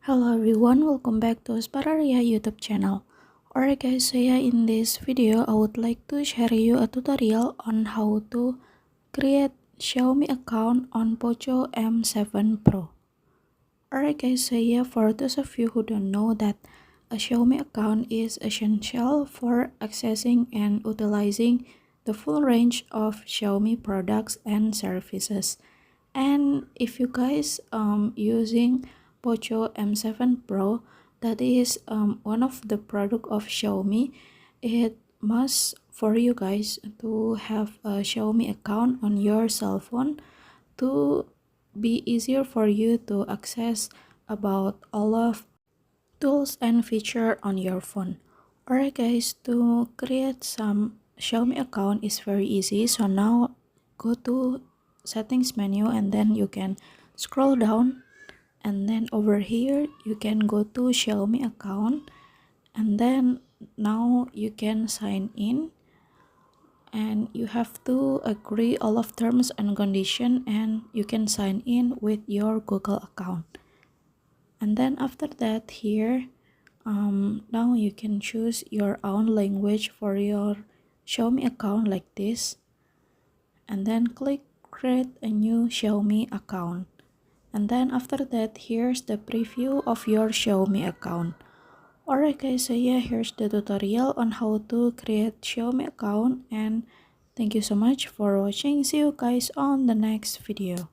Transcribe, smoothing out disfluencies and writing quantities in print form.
Hello everyone, welcome back to Aspararia YouTube channel. Alright guys, so yeah, in this video I would like to share you a tutorial on how to create Xiaomi account on Poco M7 Pro. Alright guys, so yeah, for those of you who don't know that a Xiaomi account is essential for accessing and utilizing the full range of Xiaomi products and services. And if you guys using Poco M7 Pro, that is one of the product of Xiaomi, it must for you guys to have a Xiaomi account on your cell phone to be easier for you to access about all of tools and feature on your phone. Alright guys, to create some Xiaomi account is very easy. So now go to settings menu and then you can scroll down, and then over here you can go to Xiaomi account, and then now you can sign in, and you have to agree all of terms and condition, and you can sign in with your Google account. And then after that here now you can choose your own language for your Xiaomi account like this, and then click create a new Xiaomi account. And then after that, here's the preview of your Xiaomi account. Alright guys, so yeah, here's the tutorial on how to create Xiaomi account, and thank you so much for watching. See you guys on the next video.